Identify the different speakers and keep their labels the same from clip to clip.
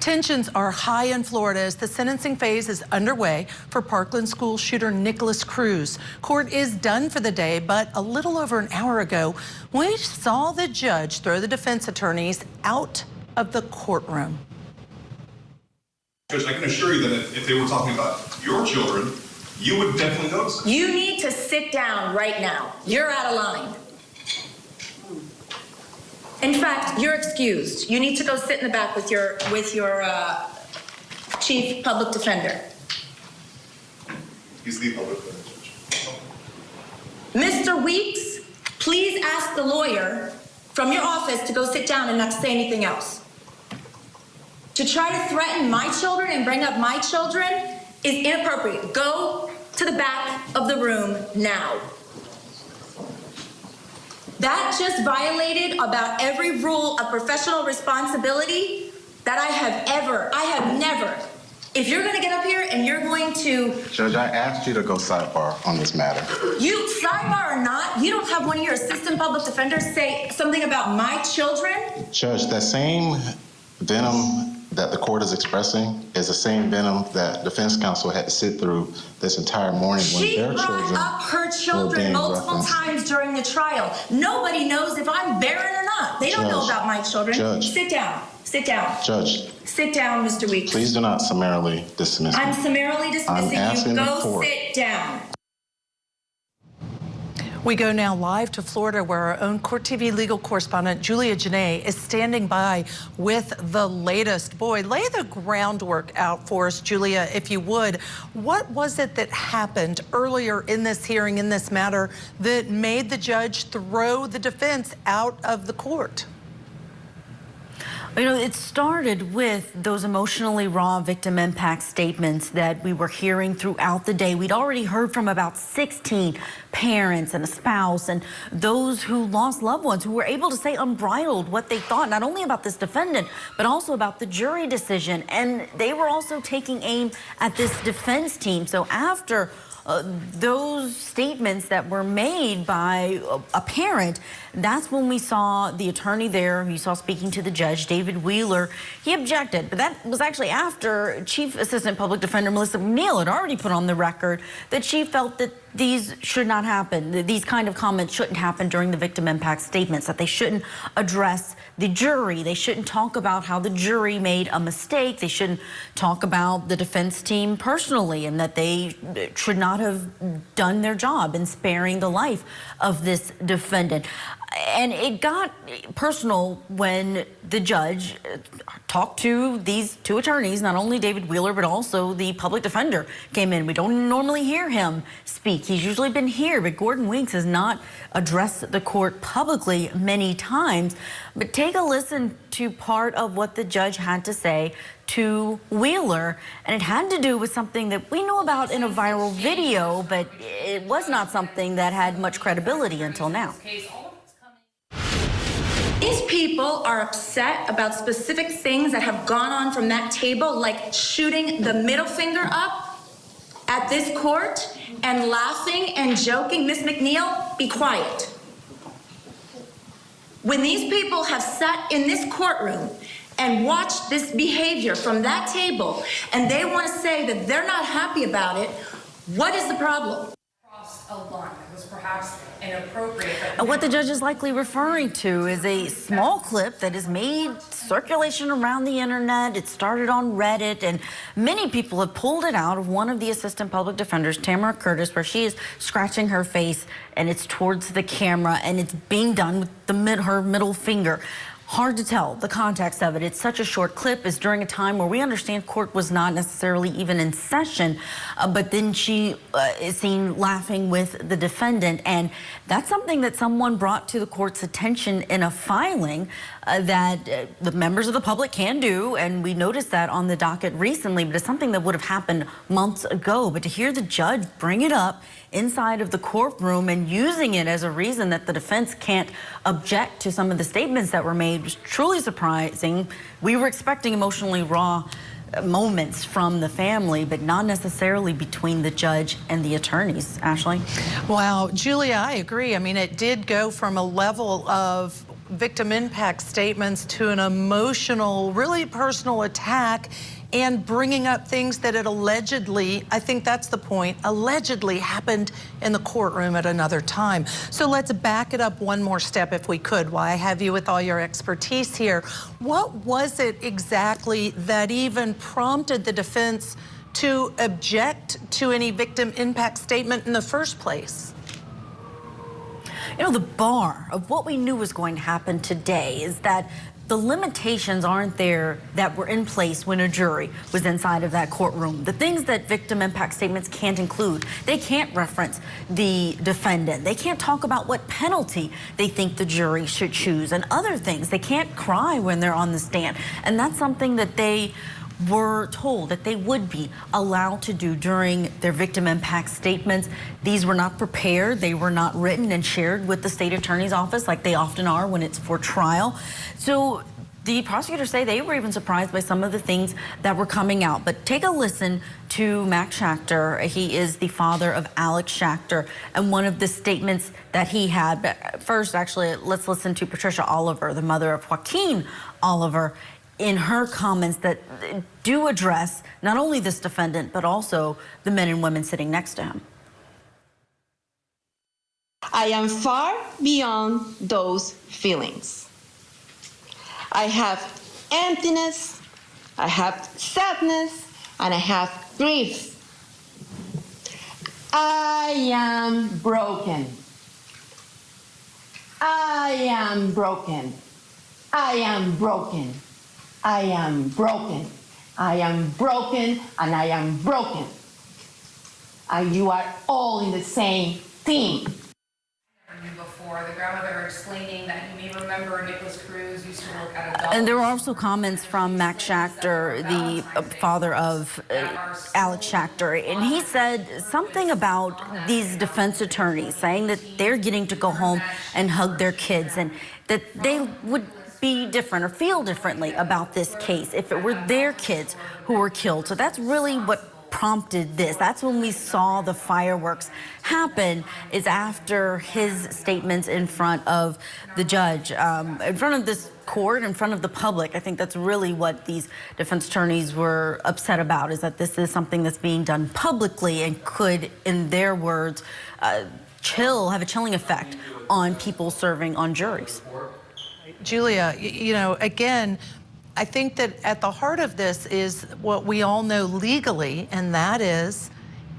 Speaker 1: Tensions are high in Florida as the sentencing phase is underway for Parkland school shooter Nicholas Cruz. Court is done for the day, but a little over an hour ago, we saw the judge throw the defense attorneys out of the courtroom.
Speaker 2: Judge, I can assure you that if they were talking about your children, you would definitely notice it.
Speaker 3: You need to sit down right now. You're out of line. In fact, you're excused. You need to go sit in the back with your chief public defender.
Speaker 2: He's the public defender, Judge.
Speaker 3: Mr. Weeks, please ask the lawyer from your office to go sit down and not say anything else. To try to threaten my children and bring up my children is inappropriate. Go to the back of the room now. That just violated about every rule of professional responsibility that I have never. If you're going to get up here and you're going to...
Speaker 4: Judge, I asked you to go sidebar on this matter.
Speaker 3: You, sidebar or not, you don't have one of your assistant public defenders say something about my children?
Speaker 4: Judge, that same venom that the court is expressing is the same venom that defense counsel had to sit through this entire morning when their children...
Speaker 3: She brought up her children multiple times during the trial. Nobody knows if I'm barren or not. They don't know about my children.
Speaker 4: Judge.
Speaker 3: Sit down. Sit down.
Speaker 4: Judge.
Speaker 3: Sit down, Mr. Weeks.
Speaker 4: Please do not summarily dismiss me.
Speaker 3: I'm summarily dismissing you. Go sit down.
Speaker 1: We go now live to Florida, where our own Court TV legal correspondent Julia Jenae is standing by with the latest. Boy, lay the groundwork out for us, Julia, if you would. What was it that happened earlier in this hearing, in this matter, that made the judge throw the defense out of the court?
Speaker 5: You know, it started with those emotionally raw victim impact statements that we were hearing throughout the day. We'd already heard from about 16 parents and a spouse and those who lost loved ones who were able to say unbridled what they thought, not only about this defendant, but also about the jury decision. And they were also taking aim at this defense team. So after those statements that were made by a parent, that's when we saw the attorney there, you saw speaking to the judge, David Wheeler. He objected, but that was actually after Chief Assistant Public Defender Melissa McNeil had already put on the record that she felt that these should not happen, that these kind of comments shouldn't happen during the victim impact statements, that they shouldn't address the jury. They shouldn't talk about how the jury made a mistake. They shouldn't talk about the defense team personally, and that they should not have done their job in sparing the life of this defendant. And it got personal when the judge talked to these two attorneys, not only David Wheeler, but also the public defender came in. We don't normally hear him speak. He's usually been here, but Gordon Weeks has not addressed the court publicly many times. But take a listen to part of what the judge had to say to Wheeler, and it had to do with something that we know about in a viral video, but it was not something that had much credibility until now.
Speaker 3: These people are upset about specific things that have gone on from that table, like shooting the middle finger up at this court and laughing and joking. Miss McNeil, be quiet. When these people have sat in this courtroom and watched this behavior from that table, and they want to say that they're not happy about it, what is the problem?
Speaker 6: A line that was perhaps inappropriate.
Speaker 5: What the judge is likely referring to is a small clip that has made circulation around the internet. It started on Reddit, and many people have pulled it out of one of the assistant public defenders, Tamara Curtis, where she is scratching her face, and it's towards the camera, and it's being done with her middle finger. Hard to tell the context of it. It's such a short clip. It's during a time where we understand court was not necessarily even in session, but then she is seen laughing with the defendant, and that's something that someone brought to the court's attention in a filing that the members of the public can do, and we noticed that on the docket recently, but it's something that would have happened months ago. But to hear the judge bring it up inside of the courtroom and using it as a reason that the defense can't object to some of the statements that were made was truly surprising. We were expecting emotionally raw moments from the family, but not necessarily between the judge and the attorneys. Ashley?
Speaker 1: Wow, Julia, I agree. I mean, it did go from a level of victim impact statements to an emotional, really personal attack and bringing up things that it allegedly, I think that's the point, allegedly happened in the courtroom at another time. So let's back it up one more step if we could, while I have you with all your expertise here. What was it exactly that even prompted the defense to object to any victim impact statement in the first place?
Speaker 5: You know, the bar of what we knew was going to happen today is that the limitations aren't there that were in place when a jury was inside of that courtroom. The things that victim impact statements can't include, they can't reference the defendant. They can't talk about what penalty they think the jury should choose and other things. They can't cry when they're on the stand. And that's something that they were told that they would be allowed to do during their victim impact statements. These were not prepared. They were not written and shared with the state attorney's office like they often are when it's for trial. So the prosecutors say they were even surprised by some of the things that were coming out. But take a listen to Max Schechter. He is the father of Alex Schechter, and one of the statements that he had. But first, actually, let's listen to Patricia Oliver, the mother of Joaquin Oliver, in her comments that do address not only this defendant, but also the men and women sitting next to him.
Speaker 7: I am far beyond those feelings. I have emptiness, I have sadness, and I have grief. I am broken. I am broken. I am broken. I am broken. I am broken, and I am broken. And you are all in the same team.
Speaker 6: Before, the grandmother explaining that you may remember Nicholas Cruz used to work at a dog.
Speaker 5: And there were also comments from Max Schechter, the father of Alex Schechter, and he said something about these defense attorneys saying that they're getting to go home and hug their kids and that they would be different or feel differently about this case if it were their kids who were killed. So that's really what prompted this. That's when we saw the fireworks happen, is after his statements in front of the judge, in front of this court, in front of the public. I think that's really what these defense attorneys were upset about, is that this is something that's being done publicly and could, in their words, have a chilling effect on people serving on juries.
Speaker 1: Julia, you know, again, I think that at the heart of this is what we all know legally, and that is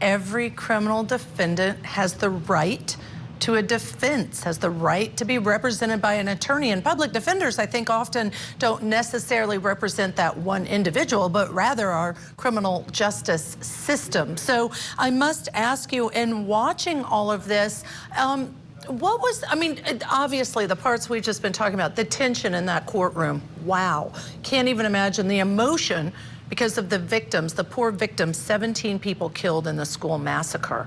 Speaker 1: every criminal defendant has the right to a defense, has the right to be represented by an attorney. And public defenders, I think, often don't necessarily represent that one individual, but rather our criminal justice system. So I must ask you, in watching all of this, what was, I mean, obviously the parts we've just been talking about, the tension in that courtroom, wow. Can't even imagine the emotion because of the victims, the poor victims, 17 people killed in the school massacre.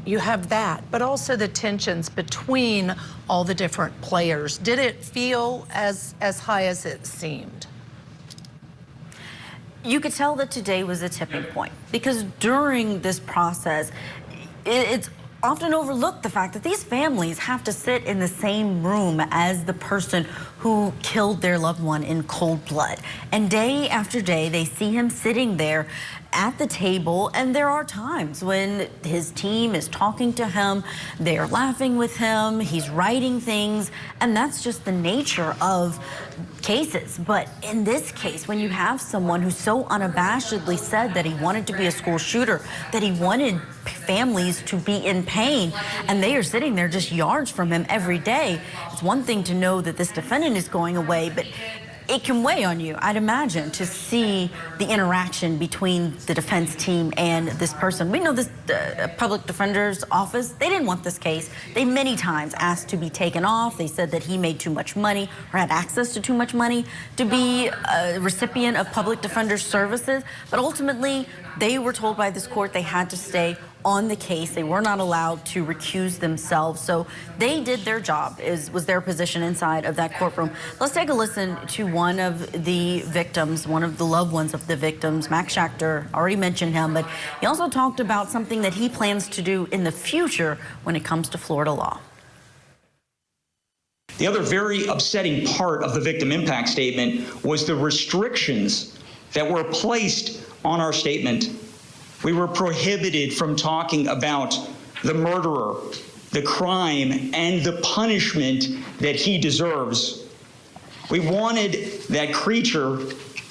Speaker 1: You have that, but also the tensions between all the different players. Did it feel as high as it seemed?
Speaker 5: You could tell that today was a tipping point, because during this process, it's often overlooked the fact that these families have to sit in the same room as the person who killed their loved one in cold blood. And day after day, they see him sitting there at the table, and there are times when his team is talking to him, they're laughing with him, he's writing things, and that's just the nature of cases. But in this case, when you have someone who so unabashedly said that he wanted to be a school shooter, that he wanted families to be in pain, and they are sitting there just yards from him every day, it's one thing to know that this defendant is going away, but it can weigh on you, I'd imagine, to see the interaction between the defense team and this person. We know this public defender's office, they didn't want this case. They many times asked to be taken off. They said that he made too much money or had access to too much money to be a recipient of public defender services. But ultimately, they were told by this court they had to stay on the case. They were not allowed to recuse themselves. So they did their job, was their position inside of that courtroom. Let's take a listen to one of the victims, one of the loved ones of the victims. Max Schechter, already mentioned him, but he also talked about something that he plans to do in the future when it comes to Florida law.
Speaker 8: The other very upsetting part of the victim impact statement was the restrictions that were placed on our statement. We were prohibited from talking about the murderer, the crime, and the punishment that he deserves. We wanted that creature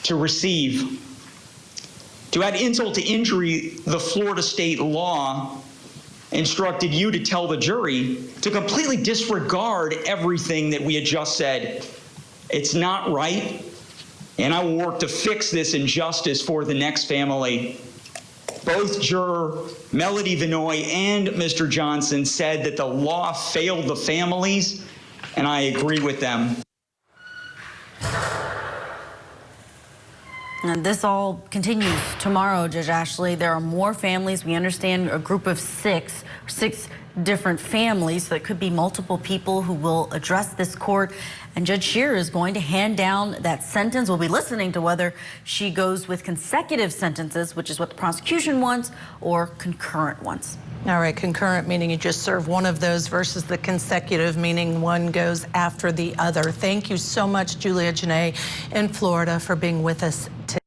Speaker 8: to receive. To add insult to injury, the Florida state law instructed you to tell the jury to completely disregard everything that we had just said. It's not right, and I will work to fix this injustice for the next family. Both juror Melody Vinoy and Mr. Johnson said that the law failed the families, and I agree with them.
Speaker 5: And this all continues tomorrow, Judge Ashley. There are more families. We understand a group of six different families. So it could be multiple people who will address this court. And Judge Scherer is going to hand down that sentence. We'll be listening to whether she goes with consecutive sentences, which is what the prosecution wants, or concurrent ones.
Speaker 1: All right, concurrent meaning you just serve one of those versus the consecutive meaning one goes after the other. Thank you so much, Julia Jenae in Florida, for being with us today.